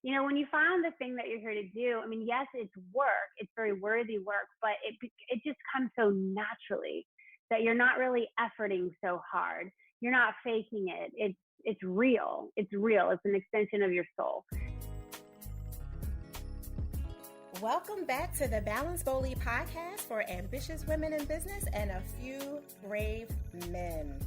when you find the thing that you're here to do, I mean, yes, it's work, it's very worthy work, but it just comes so naturally that you're not really efforting so hard. You're not faking it. It's real. It's real. It's an extension of your soul. Welcome back to the Balance Boldly podcast for ambitious women in business and a few brave men.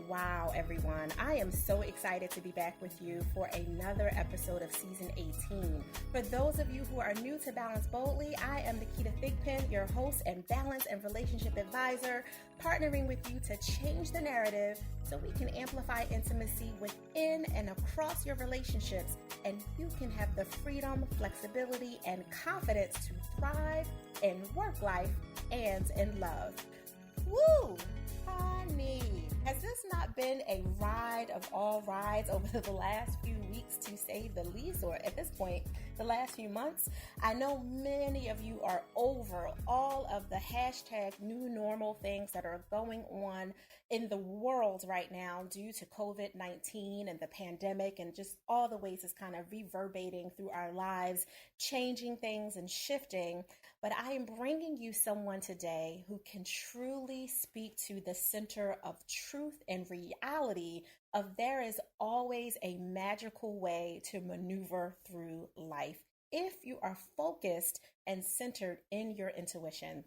Wow, everyone. I am so excited to be back with you for another episode of season 18. For those of you who are new to Balance Boldly, I am Naketa Thigpen, your host and balance and relationship advisor, partnering with you to change the narrative so we can amplify intimacy within and across your relationships, and you can have the freedom, flexibility, and confidence to thrive in work life and in love. Woo! Honey, has this not been a ride of all rides over the last few weeks, to say the least, or at this point, the last few months? I know many of you are over all of the hashtag new normal things that are going on in the world right now due to COVID-19 and the pandemic and just all the ways it's kind of reverberating through our lives, changing things and shifting. But I am bringing you someone today who can truly speak to the center of truth and reality of there is always a magical way to maneuver through life if you are focused and centered in your intuition.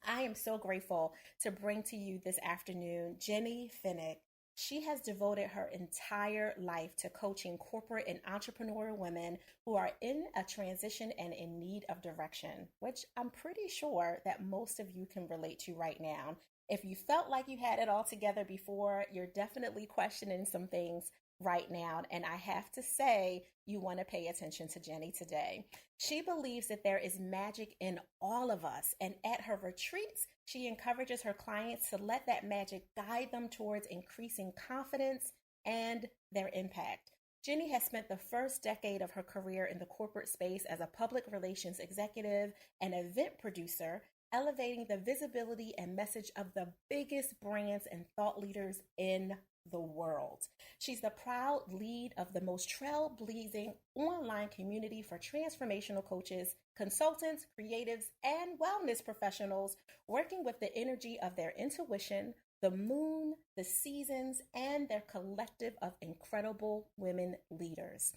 I am so grateful to bring to you this afternoon Jenny Fenig. She has devoted her entire life to coaching corporate and entrepreneurial women who are in a transition and in need of direction, which I'm pretty sure that most of you can relate to right now. If you felt like you had it all together before, you're definitely questioning some things right now. And I have to say, you want to pay attention to Jenny today. She believes that there is magic in all of us. And at her retreats, she encourages her clients to let that magic guide them towards increasing confidence and their impact. Jenny has spent the first decade of her career in the corporate space as a public relations executive and event producer, elevating the visibility and message of the biggest brands and thought leaders in the world. She's the proud lead of the most trailblazing online community for transformational coaches, consultants, creatives, and wellness professionals working with the energy of their intuition, the moon, the seasons, and their collective of incredible women leaders.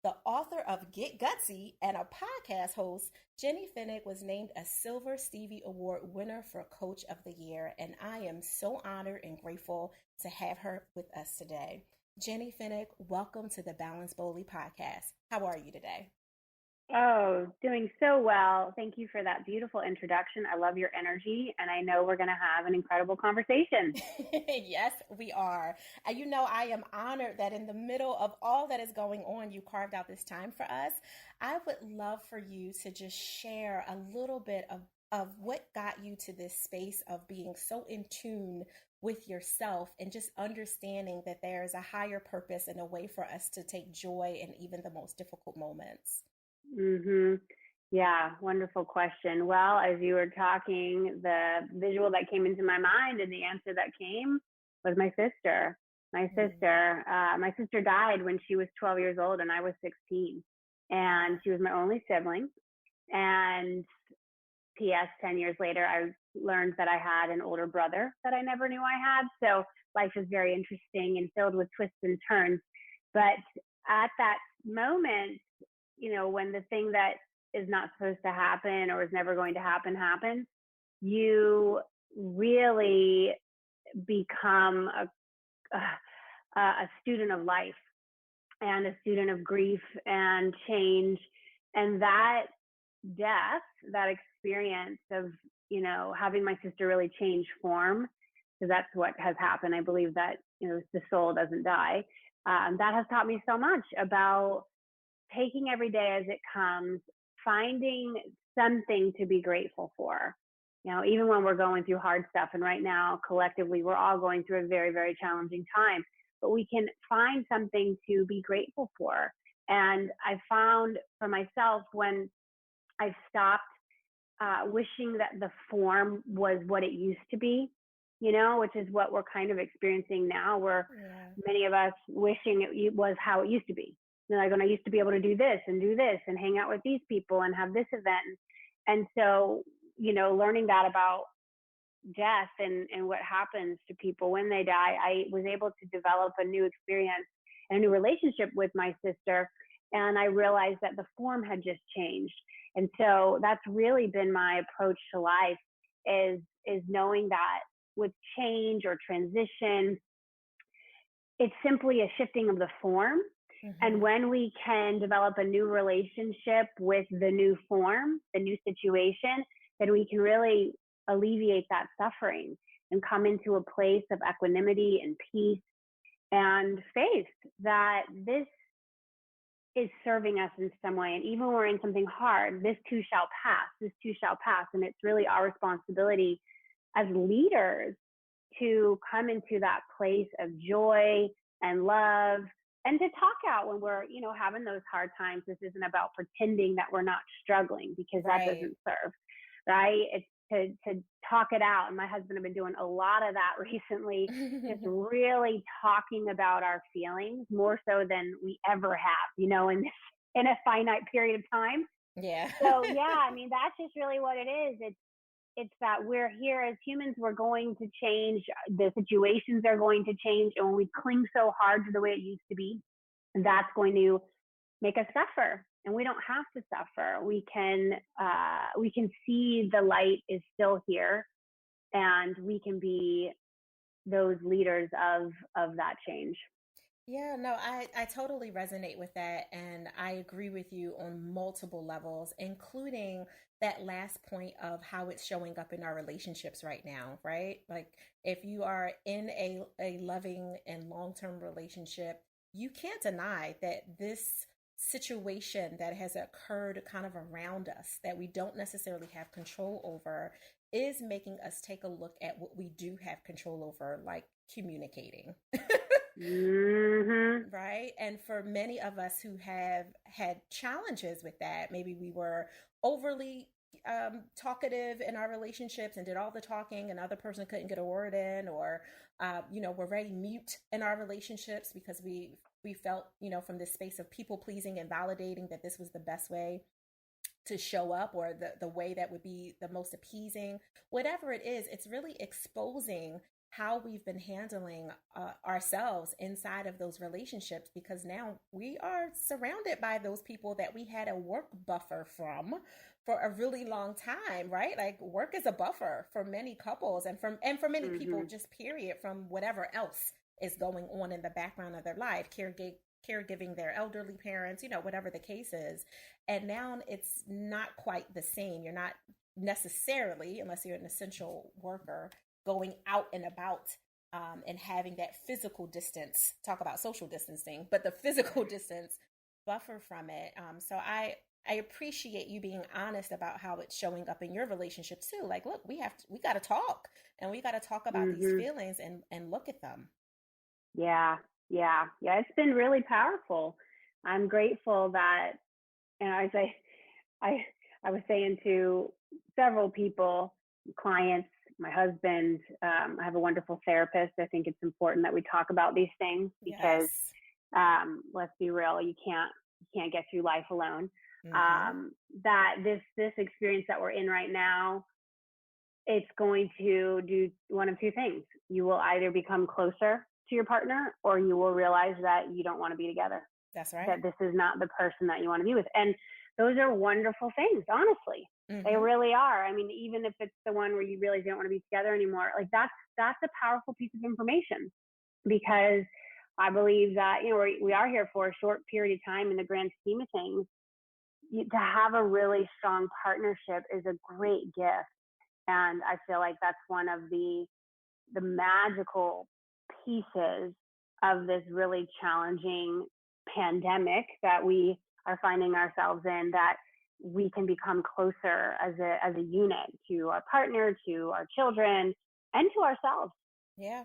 The author of Get Gutsy and a podcast host, Jenny Fenig was named a Silver Stevie Award winner for Coach of the Year, and I am so honored and grateful to have her with us today. Jenny Fenig, welcome to the Balance Boldly podcast. How are you today? Oh, doing so well. Thank you for that beautiful introduction. I love your energy, and I know we're going to have an incredible conversation. Yes, we are. And I am honored that in the middle of all that is going on, you carved out this time for us. I would love for you to just share a little bit of what got you to this space of being so in tune with yourself and just understanding that there is a higher purpose and a way for us to take joy in even the most difficult moments. Mm-hmm. Yeah, wonderful question. Well, as you were talking, the visual that came into my mind and the answer that came was my sister. My sister died when she was 12 years old and I was 16. And she was my only sibling. And P.S., 10 years later, I learned that I had an older brother that I never knew I had. So life is very interesting and filled with twists and turns. But at that moment, when the thing that is not supposed to happen or is never going to happen happens, you really become a student of life and a student of grief and change. And that death, that experience of, having my sister really change form, because that's what has happened. I believe that, the soul doesn't die. That has taught me so much about taking every day as it comes, finding something to be grateful for. Even when we're going through hard stuff, and right now, collectively, we're all going through a very, very challenging time, but we can find something to be grateful for. And I found for myself, when I've stopped wishing that the form was what it used to be, which is what we're kind of experiencing now, where many of us wishing it was how it used to be. like, when I used to be able to do this and hang out with these people and have this event. And so, learning that about death and what happens to people when they die, I was able to develop a new experience and a new relationship with my sister. And I realized that the form had just changed. And so that's really been my approach to life, is knowing that with change or transition, it's simply a shifting of the form. Mm-hmm. And when we can develop a new relationship with the new form, the new situation, then we can really alleviate that suffering and come into a place of equanimity and peace and faith that this is serving us in some way. And even when we're in something hard, this too shall pass. This too shall pass. And it's really our responsibility as leaders to come into that place of joy and love, and to talk out when we're, having those hard times. This isn't about pretending that we're not struggling, because that doesn't serve, right? It's to talk it out. And my husband have been doing a lot of that recently, just really talking about our feelings more so than we ever have, in a finite period of time. Yeah. So yeah, that's just really what it is. It's that we're here as humans, we're going to change. The situations are going to change. And when we cling so hard to the way it used to be, that's going to make us suffer. And we don't have to suffer. We can see the light is still here, and we can be those leaders of that change. Yeah, no, I totally resonate with that. And I agree with you on multiple levels, including that last point of how it's showing up in our relationships right now, right? Like, if you are in a loving and long-term relationship, you can't deny that this situation that has occurred kind of around us that we don't necessarily have control over is making us take a look at what we do have control over, like communicating. Mm-hmm. Right. And for many of us who have had challenges with that, maybe we were overly talkative in our relationships and did all the talking, and the other person couldn't get a word in, or we're very mute in our relationships because we felt, from this space of people pleasing and validating that this was the best way to show up, or the way that would be the most appeasing. Whatever it is, it's really exposing how we've been handling ourselves inside of those relationships, because now we are surrounded by those people that we had a work buffer from for a really long time, right? Like, work is a buffer for many couples, and for many mm-hmm. people, just period, from whatever else is going on in the background of their life, caregiving their elderly parents, whatever the case is. And now it's not quite the same. You're not necessarily, unless you're an essential worker, going out and about and having that physical distance. Talk about social distancing, but the physical distance buffer from it. So I appreciate you being honest about how it's showing up in your relationship too. Like, look, we got to talk, and we got to talk about mm-hmm. these feelings and look at them. Yeah. It's been really powerful. I'm grateful that, and I was saying to several people, clients, my husband, I have a wonderful therapist. I think it's important that we talk about these things, because yes. Let's be real, you can't get through life alone. Mm-hmm. That this experience that we're in right now, it's going to do one of two things. You will either become closer to your partner, or you will realize that you don't want to be together. That's right. That this is not the person that you want to be with. And those are wonderful things, honestly. Mm-hmm. They really are. Even if it's the one where you realize you don't want to be together anymore, like that's a powerful piece of information, because I believe that, we are here for a short period of time in the grand scheme of things. To have a really strong partnership is a great gift. And I feel like that's one of the magical pieces of this really challenging pandemic that we are finding ourselves in, that we can become closer as a unit to our partner, to our children, and to ourselves. Yeah.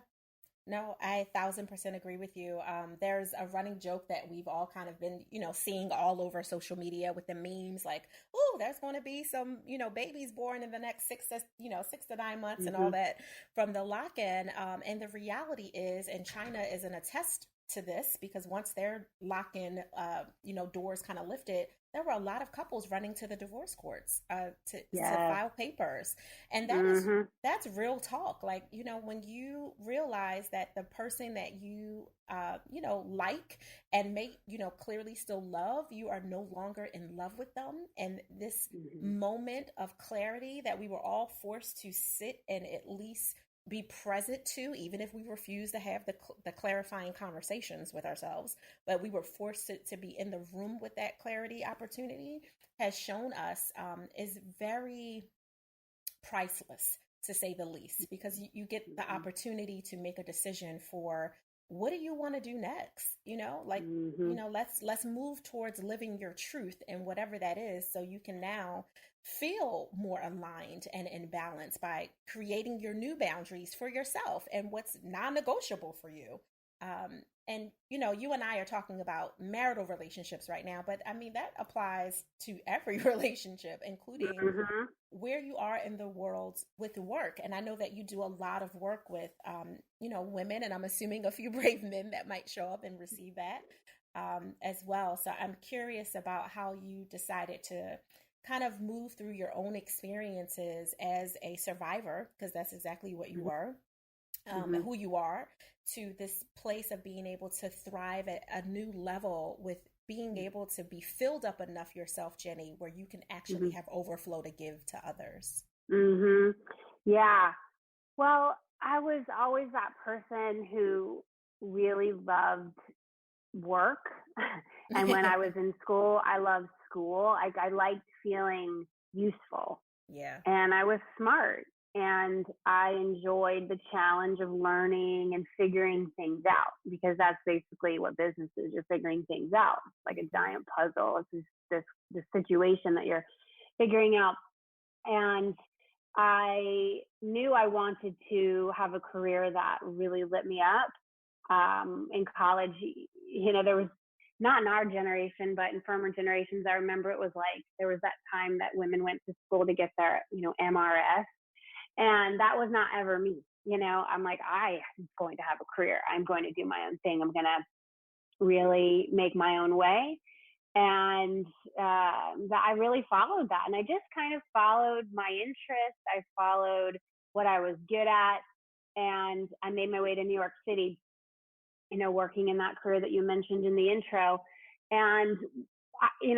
No, I 1,000% agree with you. There's a running joke that we've all kind of been, seeing all over social media with the memes, like, oh, there's going to be some, babies born in the next 6 to 9 months, mm-hmm. and all that from the lock-in. And the reality is, and China is in a test to this, because once their lock-in, doors kind of lifted, there were a lot of couples running to the divorce courts to Yes. file papers. And Mm-hmm. that's real talk. Like, when you realize that the person that you, like and may, clearly still love, you are no longer in love with them. And this Mm-hmm. moment of clarity that we were all forced to sit and at least be present to, even if we refuse to have the clarifying conversations with ourselves, but we were forced to be in the room with that clarity opportunity, has shown us, is very priceless, to say the least, because you get the opportunity to make a decision for, what do you want to do next, like, Mm-hmm. let's move towards living your truth and whatever that is, so you can now feel more aligned and in balance by creating your new boundaries for yourself and what's non-negotiable for you. And you and I are talking about marital relationships right now, but I mean, that applies to every relationship, including Mm-hmm. where you are in the world with work. And I know that you do a lot of work with, women, and I'm assuming a few brave men that might show up and receive that, as well. So I'm curious about how you decided to kind of move through your own experiences as a survivor, because that's exactly what you were, Mm-hmm. who you are, to this place of being able to thrive at a new level, with being able to be filled up enough yourself, Jenny, where you can actually Mm-hmm. have overflow to give to others. Mm-hmm. Yeah. Well, I was always that person who really loved work. And when I was in school, I loved school. I liked feeling useful, Yeah. and I was smart, and I enjoyed the challenge of learning and figuring things out, because that's basically what business is. You're figuring things out. It's like a Mm-hmm. giant puzzle. It's this situation that you're figuring out. And I knew I wanted to have a career that really lit me up. In college, there was, not in our generation, but in former generations, I remember it was like there was that time that women went to school to get their, MRS. And that was not ever me. I'm like, I'm going to have a career. I'm going to do my own thing. I'm going to really make my own way. And I really followed that. And I just kind of followed my interests. I followed what I was good at. And I made my way to New York City, working in that career that you mentioned in the intro. And,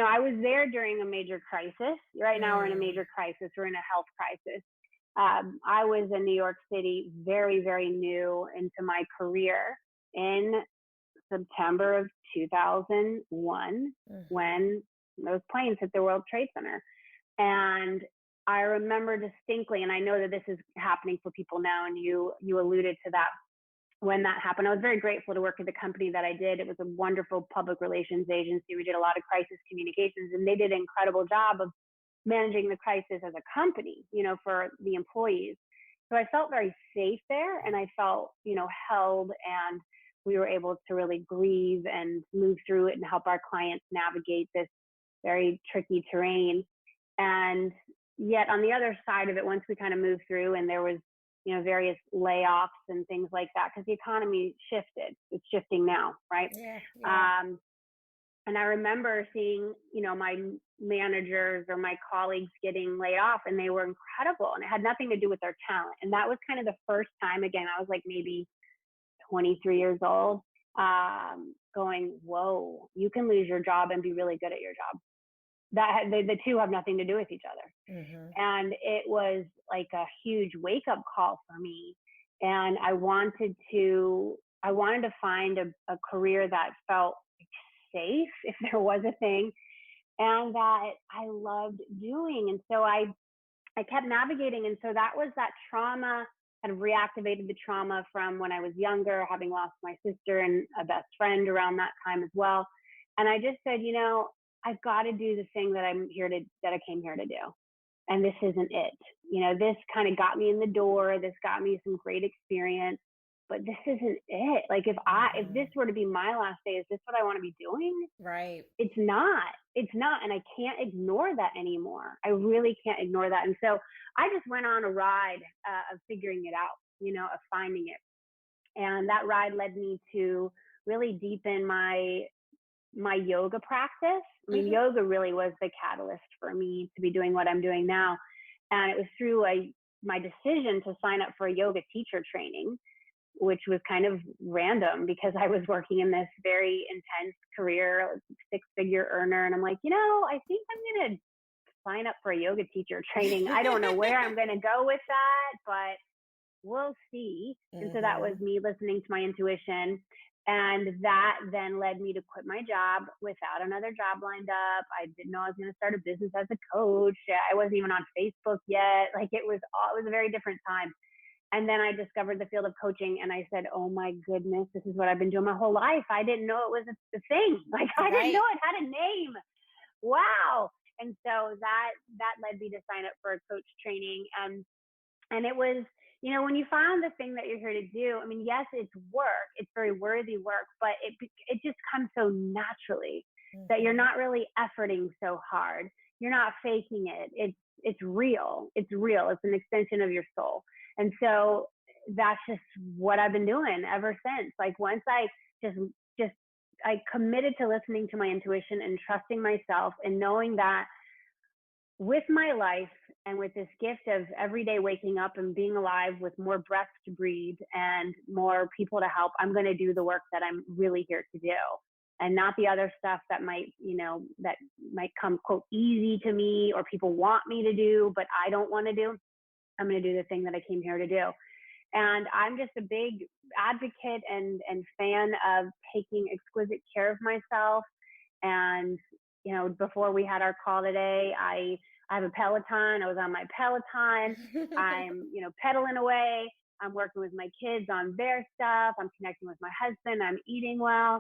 I was there during a major crisis. Right now, we're in a Mm. major crisis. We're in a health crisis. I was in New York City, very, very new into my career, in September of 2001, Mm-hmm. when those planes hit the World Trade Center. And I remember distinctly, and I know that this is happening for people now, and you alluded to that. When that happened, I was very grateful to work at the company that I did. It was a wonderful public relations agency. We did a lot of crisis communications, and they did an incredible job of managing the crisis as a company, for the employees. So I felt very safe there, and I felt, held, and we were able to really grieve and move through it and help our clients navigate this very tricky terrain. And yet on the other side of it, once we kind of moved through, and there was, various layoffs and things like that, because the economy shifted. It's shifting now, right? Yeah. Yeah. Um, and I remember seeing, my managers or my colleagues getting laid off, and they were incredible, and it had nothing to do with their talent. And that was kind of the first time, again, I was like maybe 23 years old, going, whoa, you can lose your job and be really good at your job. That the two have nothing to do with each other. Mm-hmm. And it was like a huge wake up call for me. And I wanted to find a career that felt safe, if there was a thing, and that I loved doing. And so I kept navigating. And so that was that trauma, kind of reactivated the trauma from when I was younger, having lost my sister and a best friend around that time as well. And I just said, I've got to do the thing that I came here to do. And this isn't it. This kind of got me in the door. This got me some great experience, but this isn't it. Like, if Mm-hmm. this were to be my last day, is this what I want to be doing? Right. It's not. It's not. And I can't ignore that anymore. I really can't ignore that. And so I just went on a ride of figuring it out, of finding it. And that ride led me to really deepen my yoga practice. I mean, Mm-hmm. yoga really was the catalyst for me to be doing what I'm doing now. And it was through my decision to sign up for a yoga teacher training, which was kind of random because I was working in this very intense career, 6-figure earner. And I'm like, I think I'm going to sign up for a yoga teacher training. I don't know where I'm going to go with that, but we'll see. Mm-hmm. And so that was me listening to my intuition. And that then led me to quit my job without another job lined up. I didn't know I was going to start a business as a coach. I wasn't even on Facebook yet. Like it was a very different time. And then I discovered the field of coaching and I said, oh my goodness, this is what I've been doing my whole life. I didn't know it was a thing. Like I didn't know it had a name. Wow. And so that led me to sign up for a coach training. And it was, when you find the thing that you're here to do, I mean, yes, it's work. It's very worthy work, but it just comes so naturally that you're not really efforting so hard. You're not faking it. It's real. It's real. It's an extension of your soul. And so that's just what I've been doing ever since. Like once I I committed to listening to my intuition and trusting myself and knowing that with my life and with this gift of every day waking up and being alive with more breaths to breathe and more people to help, I'm going to do the work that I'm really here to do and not the other stuff that might come, quote, easy to me or people want me to do, but I don't want to do. I'm going to do the thing that I came here to do. And I'm just a big advocate and fan of taking exquisite care of myself. And, before we had our call today, I have a Peloton. I was on my Peloton. I'm, pedaling away. I'm working with my kids on their stuff. I'm connecting with my husband. I'm eating well.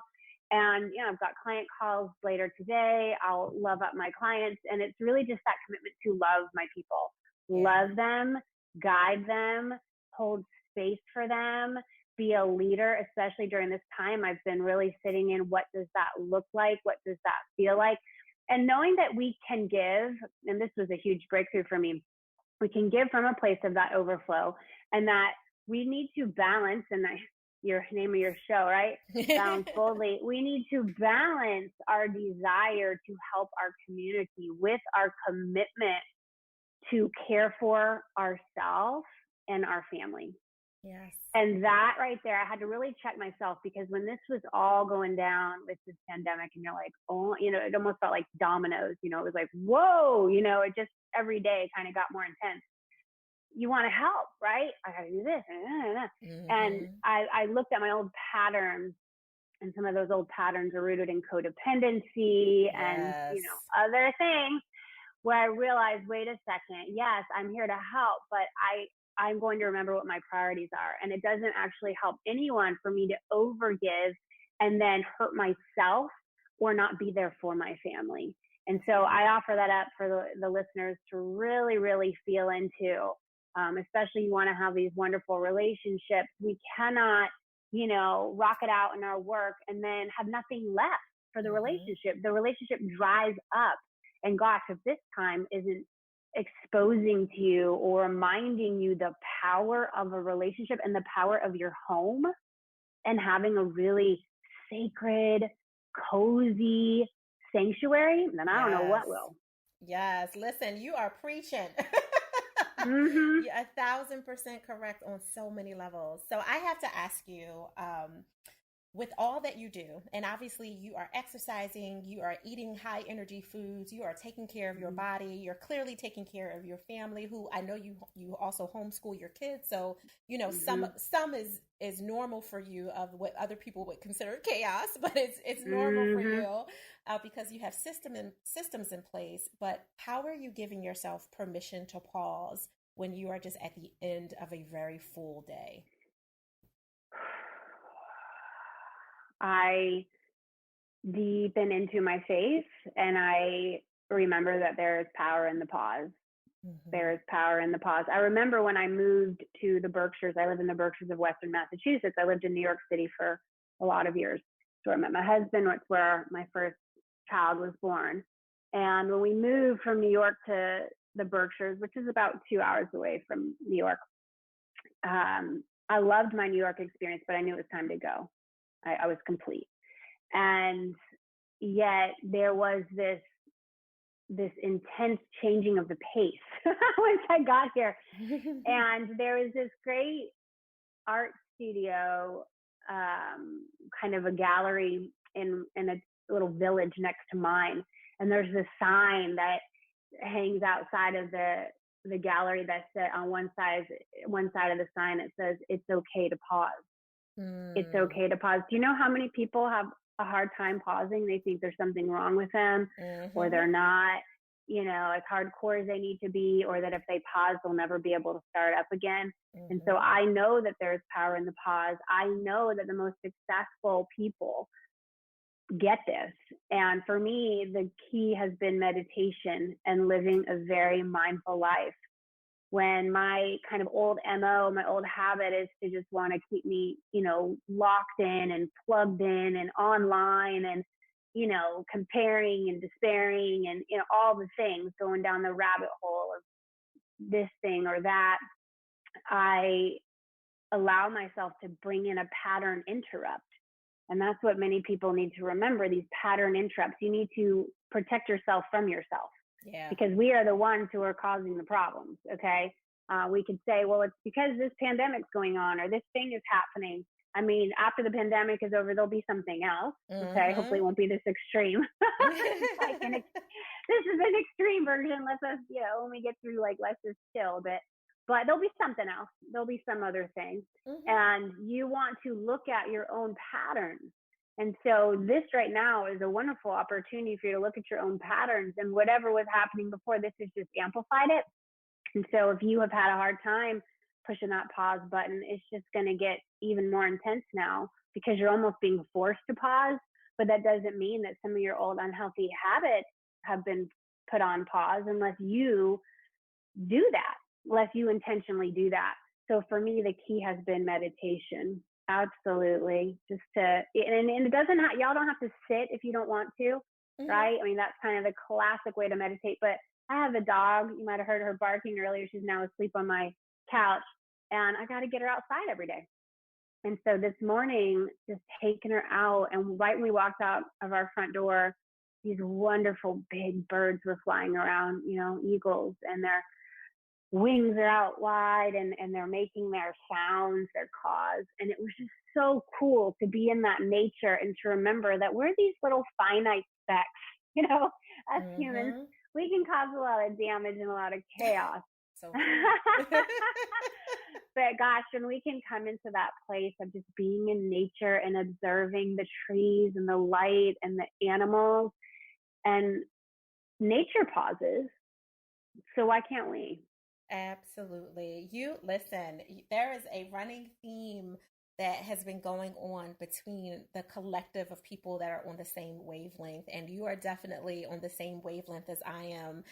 And, I've got client calls later today. I'll love up my clients. And it's really just that commitment to love my people, love them, guide them, hold space for them, be a leader, especially during this time. I've been really sitting in what does that look like? What does that feel like? And knowing that we can give, and this was a huge breakthrough for me, we can give from a place of that overflow and that we need to balance, and your name of your show, right? Balance boldly. We need to balance our desire to help our community with our commitment to care for ourselves and our family. Yes. And that right there, I had to really check myself because when this was all going down with this pandemic and you're like, oh, it almost felt like dominoes, it was like, whoa, it just every day kind of got more intense. You want to help, right? I got to do this. Mm-hmm. And I looked at my old patterns, and some of those old patterns are rooted in codependency and, other things where I realized, wait a second, yes, I'm here to help, but I'm going to remember what my priorities are. And it doesn't actually help anyone for me to overgive and then hurt myself or not be there for my family. And so I offer that up for the listeners to really, really feel into, especially you want to have these wonderful relationships. We cannot, rock it out in our work and then have nothing left for the relationship. The relationship dries up. And gosh, if this time isn't exposing to you or reminding you the power of a relationship and the power of your home and having a really sacred, cozy sanctuary, then I don't know what will. Yes. Listen, you are preaching. Mm-hmm. You're 1,000% correct on so many levels. So I have to ask you, with all that you do, and obviously you are exercising, you are eating high energy foods, you are taking care of your body, you're clearly taking care of your family, who I know you also homeschool your kids. So, some is normal for you of what other people would consider chaos, but it's normal for you because you have systems in place. But how are you giving yourself permission to pause when you are just at the end of a very full day? I deepen into my faith and I remember that there is power in the pause. There is power in the pause. I remember when I moved to the Berkshires, I live in the Berkshires of Western Massachusetts. I lived in New York City for a lot of years. So I met my husband. It's where my first child was born. And when we moved from New York to the Berkshires, which is about 2 hours away from New York, I loved my New York experience, but I knew it was time to go. I was complete. And yet there was this intense changing of the pace once I got here. And there was this great art studio, kind of a gallery in a little village next to mine. And there's this sign that hangs outside of the gallery that's on one side of the sign. It says, "It's okay to pause." It's okay to pause. Do you know how many people have a hard time pausing? They think there's something wrong with them, or they're not, as hardcore as they need to be, or that if they pause, they'll never be able to start up again. And so I know that there's power in the pause. I know that the most successful people get this. And for me, the key has been meditation and living a very mindful life. When my kind of old MO, my old habit is to just want to keep me, locked in and plugged in and online and, comparing and despairing and, all the things, going down the rabbit hole of this thing or that, I allow myself to bring in a pattern interrupt. And that's what many people need to remember, these pattern interrupts. You need to protect yourself from yourself. Yeah. Because we are the ones who are causing the problems. Okay. We could say, well, it's because this pandemic's going on or this thing is happening. I mean, after the pandemic is over, there'll be something else. Okay. Hopefully it won't be this extreme. This is an extreme version. Let's us, when we get through, let's just chill a bit. But there'll be something else. There'll be some other thing. And you want to look at your own patterns. And so this right now is a wonderful opportunity for you to look at your own patterns, and whatever was happening before, this has just amplified it. And so if you have had a hard time pushing that pause button, it's just going to get even more intense now because you're almost being forced to pause. But that doesn't mean that some of your old unhealthy habits have been put on pause unless you do that, unless you intentionally do that. So for me, the key has been meditation. Absolutely. Just to, and it doesn't have, y'all don't have to sit if you don't want to, right? I mean, that's kind of the classic way to meditate. But I have a dog. You might have heard her barking earlier. She's now asleep on my couch, and I got to get her outside every day. And so this morning, just taking her out, and right when we walked out of our front door, these wonderful big birds were flying around, eagles, and they're wings are out wide and they're making their sounds, their caws. And it was just so cool to be in that nature and to remember that we're these little finite specks, us humans, we can cause a lot of damage and a lot of chaos. So but gosh, when we can come into that place of just being in nature and observing the trees and the light and the animals, and nature pauses. So why can't we? Absolutely. Listen, there is a running theme that has been going on between the collective of people that are on the same wavelength, and you are definitely on the same wavelength as I am.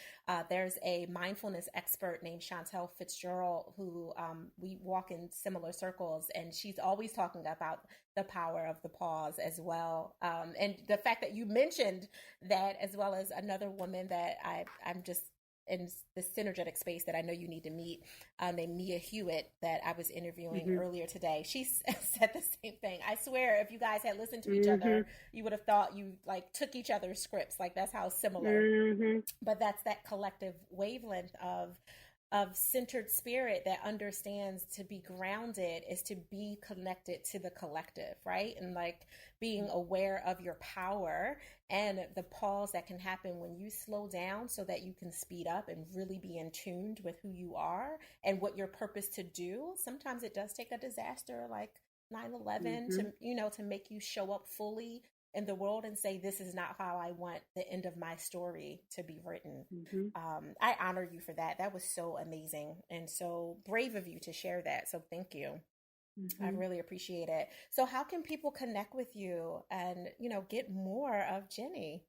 There's a mindfulness expert named Chantel Fitzgerald who we walk in similar circles, and she's always talking about the power of the pause as well. And the fact that you mentioned that, as well as another woman that I'm just in the synergetic space that I know you need to meet, named Mia Hewitt, that I was interviewing earlier today. She said the same thing. I swear, if you guys had listened to each other, you would have thought you took each other's scripts. That's how similar. But that's that collective wavelength of centered spirit that understands to be grounded is to be connected to the collective, right? And being aware of your power and the pause that can happen when you slow down so that you can speed up and really be in tune with who you are and what your purpose to do. Sometimes it does take a disaster like 9/11 to make you show up fully in the world and say, this is not how I want the end of my story to be written. I honor you for that. That was so amazing and so brave of you to share that. So thank you. I really appreciate it. So how can people connect with you and, get more of Jenny?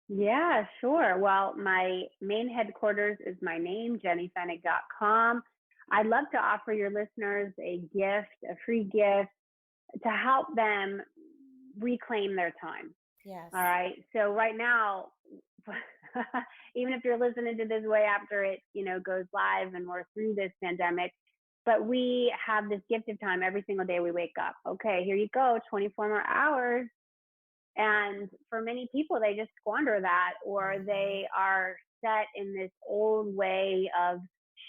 Yeah, sure. Well, my main headquarters is my name, jennyfenig.com. I'd love to offer your listeners a free gift to help them reclaim their time. Yes. All right. So right now, even if you're listening to this way after it, goes live and we're through this pandemic, but we have this gift of time every single day we wake up. Okay, here you go, 24 more hours. And for many people, they just squander that, or they are set in this old way of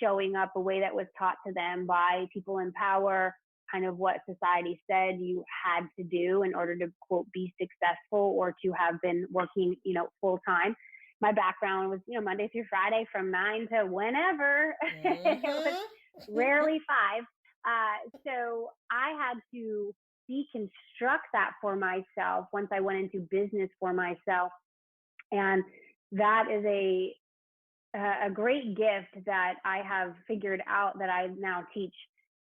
showing up, a way that was taught to them by people in power, kind of what society said you had to do in order to, quote, be successful or to have been working, full time. My background was, Monday through Friday from 9 to whenever. It was rarely 5. So I had to deconstruct that for myself once I went into business for myself. And that is a great gift that I have figured out that I now teach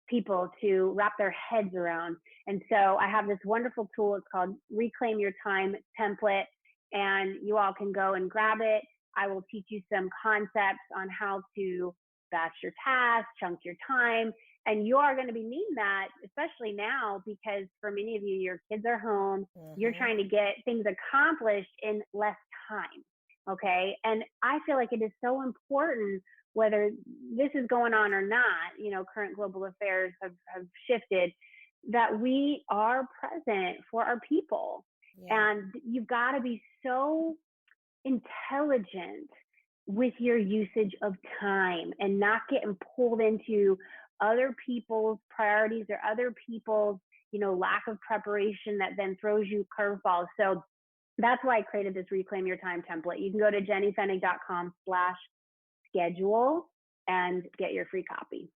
people to wrap their heads around. And so I have this wonderful tool. It's called Reclaim Your Time Template, and you all can go and grab it. I will teach you some concepts on how to batch your tasks, chunk your time, and you are going to be needing that, especially now, because for many of you, your kids are home. You're trying to get things accomplished in less time. Okay. And I feel like it is so important, whether this is going on or not, current global affairs have shifted, that we are present for our people. Yeah. And you've got to be so intelligent with your usage of time and not getting pulled into other people's priorities or other people's, lack of preparation that then throws you curveballs. So that's why I created this Reclaim Your Time template. You can go to jennyfenig.com/schedule and get your free copy.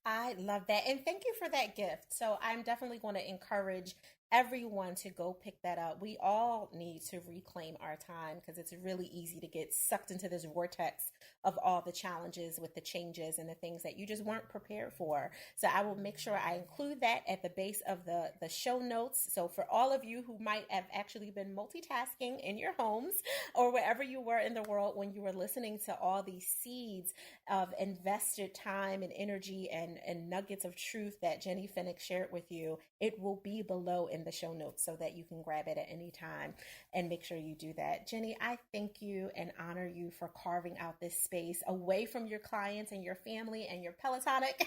I love that. And thank you for that gift. So I'm definitely going to encourage everyone to go pick that up. We all need to reclaim our time because it's really easy to get sucked into this vortex of all the challenges with the changes and the things that you just weren't prepared for. So I will make sure I include that at the base of the show notes. So for all of you who might have actually been multitasking in your homes or wherever you were in the world when you were listening to all these seeds of invested time and energy and nuggets of truth that Jenny Fenig shared with you, it will be below in the show notes so that you can grab it at any time and make sure you do that. Jenny, I thank you and honor you for carving out this space away from your clients and your family and your Pelotonic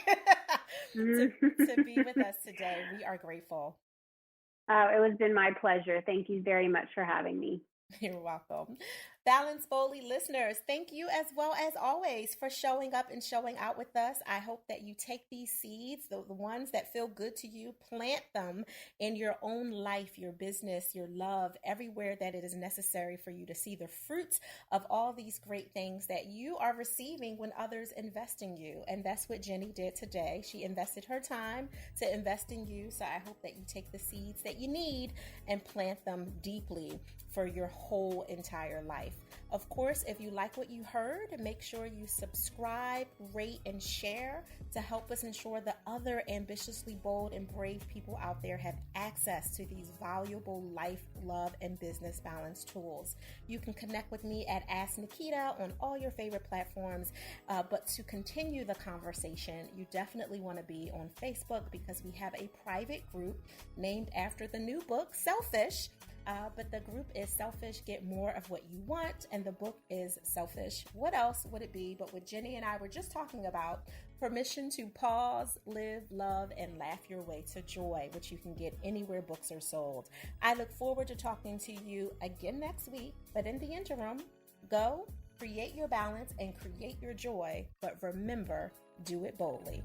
to be with us today. We are grateful. It has been my pleasure. Thank you very much for having me. You're welcome. Balance Boldly listeners, thank you as well as always for showing up and showing out with us. I hope that you take these seeds, the ones that feel good to you, plant them in your own life, your business, your love, everywhere that it is necessary for you to see the fruits of all these great things that you are receiving when others invest in you. And that's what Jenny did today. She invested her time to invest in you. So I hope that you take the seeds that you need and plant them deeply for your whole entire life. Of course, if you like what you heard, make sure you subscribe, rate, and share to help us ensure that other ambitiously bold and brave people out there have access to these valuable life, love, and business balance tools. You can connect with me at Ask Naketa on all your favorite platforms. But to continue the conversation, you definitely want to be on Facebook because we have a private group named after the new book, Selfish. But the group is Selfish, Get More of What You Want, and the book is Selfish. What else would it be but what Jenny and I were just talking about, permission to pause, live, love, and laugh your way to joy, which you can get anywhere books are sold. I look forward to talking to you again next week, but in the interim, go create your balance and create your joy, but remember, do it boldly.